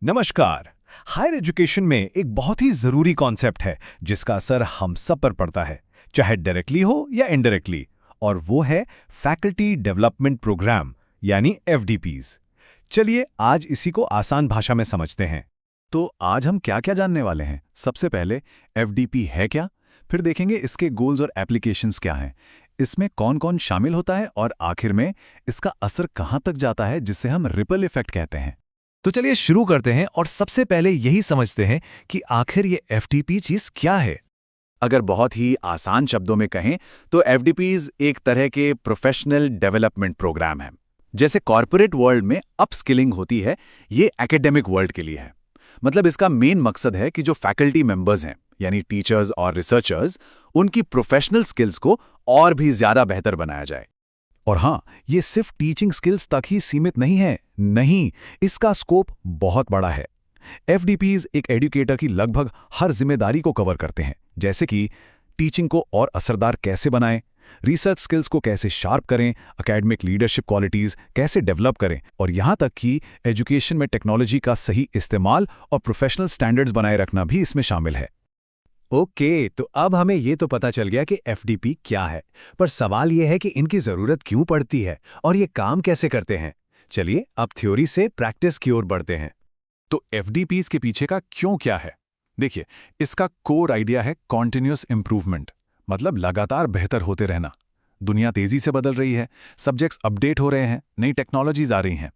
नमस्कार। Higher education में एक बहुत ही ज़रूरी कॉन्सेप्ट है जिसका असर हम सब पर पड़ता है, चाहे डायरेक्टली हो या इनडायरेक्टली, और वो है फैकल्टी डेवलपमेंट प्रोग्राम यानी एफडीपीज। चलिए आज इसी को आसान भाषा में समझते हैं। तो आज हम क्या क्या जानने वाले हैं? सबसे पहले एफडीपी है क्या, फिर देखेंगे इसके गोल्स और एप्लीकेशंस क्या हैं, इसमें कौन कौन शामिल होता है और आखिर में इसका असर कहाँ तक जाता है जिसे हम रिपल इफेक्ट कहते हैं। तो चलिए शुरू करते हैं और सबसे पहले यही समझते हैं कि आखिर ये एफटीपी चीज क्या है। अगर बहुत ही आसान शब्दों में कहें तो एफडीपीज एक तरह के प्रोफेशनल डेवलपमेंट प्रोग्राम हैं। जैसे कॉरपोरेट वर्ल्ड में अपस्किलिंग होती है, ये एकेडमिक वर्ल्ड के लिए है। मतलब इसका मेन मकसद है कि जो फैकल्टी मेंबर्स हैं यानी टीचर्स और रिसर्चर्स, उनकी प्रोफेशनल स्किल्स को और भी ज्यादा बेहतर बनाया जाए। और हाँ, ये सिर्फ टीचिंग स्किल्स तक ही सीमित नहीं है। नहीं, इसका स्कोप बहुत बड़ा है। एफडीपीज एक एजुकेटर की लगभग हर जिम्मेदारी को कवर करते हैं, जैसे कि टीचिंग को और असरदार कैसे बनाएं, रिसर्च स्किल्स को कैसे शार्प करें, एकेडमिक लीडरशिप क्वालिटीज कैसे डेवलप करें, और यहाँ तक कि एजुकेशन में टेक्नोलॉजी का सही इस्तेमाल और प्रोफेशनल स्टैंडर्ड्स बनाए रखना भी इसमें शामिल है। ओके, तो अब हमें ये तो पता चल गया कि एफडीपी क्या है, पर सवाल ये है कि इनकी ज़रूरत क्यों पड़ती है और ये काम कैसे करते हैं। चलिए अब थ्योरी से प्रैक्टिस की ओर बढ़ते हैं। तो एफडीपीज के पीछे का क्यों क्या है? देखिए, इसका कोर आइडिया है कॉन्टिन्यूअस इंप्रूवमेंट, मतलब लगातार बेहतर होते रहना। दुनिया तेजी से बदल रही है, सब्जेक्ट्स अपडेट हो रहे हैं, नई टेक्नोलॉजीज आ रही हैं।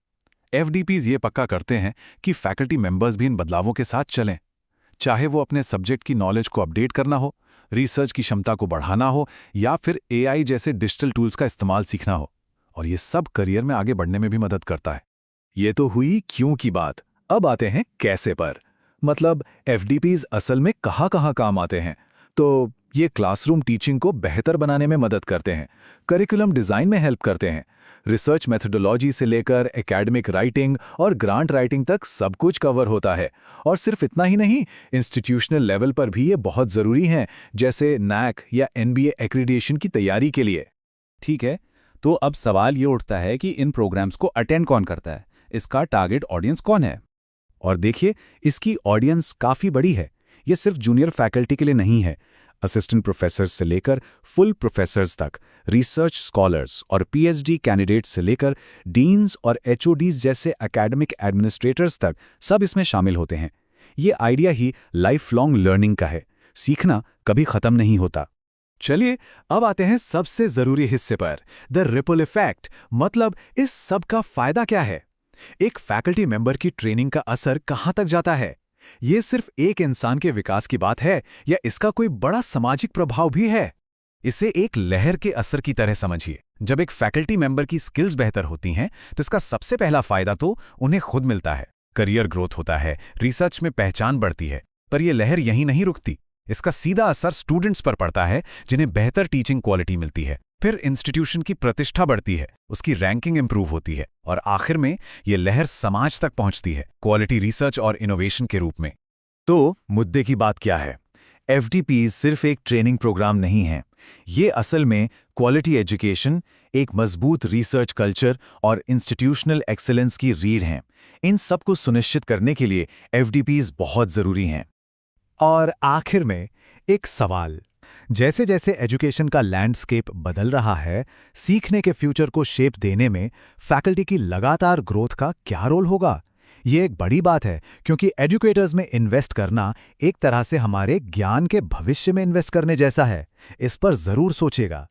एफडीपीज ये पक्का करते हैं कि फैकल्टी मेंबर्स भी इन बदलावों के साथ चलें, चाहे वो अपने सब्जेक्ट की नॉलेज को अपडेट करना हो, रिसर्च की क्षमता को बढ़ाना हो, या फिर एआई जैसे डिजिटल टूल्स का इस्तेमाल सीखना हो। और ये सब करियर में आगे बढ़ने में भी मदद करता है। ये तो हुई क्यों की बात। अब आते हैं कैसे पर। मतलब एफडीपीज असल में कहाँ काम आते हैं। तो ये क्लासरूम टीचिंग को बेहतर बनाने में मदद करते हैं, करिकुलम डिज़ाइन में हेल्प करते हैं, रिसर्च मेथोडोलॉजी से लेकर एकेडमिक राइटिंग और ग्रांट राइटिंग तक सब कुछ कवर होता है। और सिर्फ इतना ही नहीं, इंस्टीट्यूशनल लेवल पर भी ये बहुत ज़रूरी हैं, जैसे नैक या एनबीए एक्रीडिएशन की तैयारी के लिए। ठीक है, तो अब सवाल ये उठता है कि इन प्रोग्राम्स को अटेंड कौन करता है, इसका टारगेट ऑडियंस कौन है। और देखिए, इसकी ऑडियंस काफ़ी बड़ी है। ये सिर्फ जूनियर फैकल्टी के लिए नहीं है। असिस्टेंट प्रोफेसर्स से लेकर फुल प्रोफेसर्स तक, रिसर्च स्कॉलर्स और पीएचडी कैंडिडेट्स से लेकर डीन्स और एचओडीज जैसे एकेडमिक एडमिनिस्ट्रेटर्स तक सब इसमें शामिल होते हैं। ये आइडिया ही लाइफ लॉन्ग लर्निंग का है। सीखना कभी खत्म नहीं होता। चलिए अब आते हैं सबसे ज़रूरी हिस्से पर, द रिपल इफेक्ट। मतलब इस सब का फायदा क्या है। एक फैकल्टी मेंबर की ट्रेनिंग का असर कहाँ तक जाता है। ये सिर्फ एक इंसान के विकास की बात है या इसका कोई बड़ा सामाजिक प्रभाव भी है। इसे एक लहर के असर की तरह समझिए। जब एक फैकल्टी मेंबर की स्किल्स बेहतर होती हैं तो इसका सबसे पहला फायदा तो उन्हें खुद मिलता है। करियर ग्रोथ होता है, रिसर्च में पहचान बढ़ती है। पर यह लहर यहीं नहीं रुकती। इसका सीधा असर स्टूडेंट्स पर पड़ता है, जिन्हें बेहतर टीचिंग क्वालिटी मिलती है। फिर इंस्टीट्यूशन की प्रतिष्ठा बढ़ती है, उसकी रैंकिंग इंप्रूव होती है, और आखिर में ये लहर समाज तक पहुंचती है, क्वालिटी रिसर्च और इनोवेशन के रूप में। तो मुद्दे की बात क्या है। एफडीपीज सिर्फ एक ट्रेनिंग प्रोग्राम नहीं है। ये असल में क्वालिटी एजुकेशन, एक मजबूत रिसर्च कल्चर और इंस्टीट्यूशनल एक्सेलेंस की रीढ़ हैं। इन सब को सुनिश्चित करने के लिए एफडीपीज बहुत ज़रूरी हैं। और आखिर में एक सवाल। जैसे जैसे एजुकेशन का लैंडस्केप बदल रहा है, सीखने के फ्यूचर को शेप देने में फैकल्टी की लगातार ग्रोथ का क्या रोल होगा। ये एक बड़ी बात है, क्योंकि एजुकेटर्स में इन्वेस्ट करना एक तरह से हमारे ज्ञान के भविष्य में इन्वेस्ट करने जैसा है। इस पर जरूर सोचिएगा।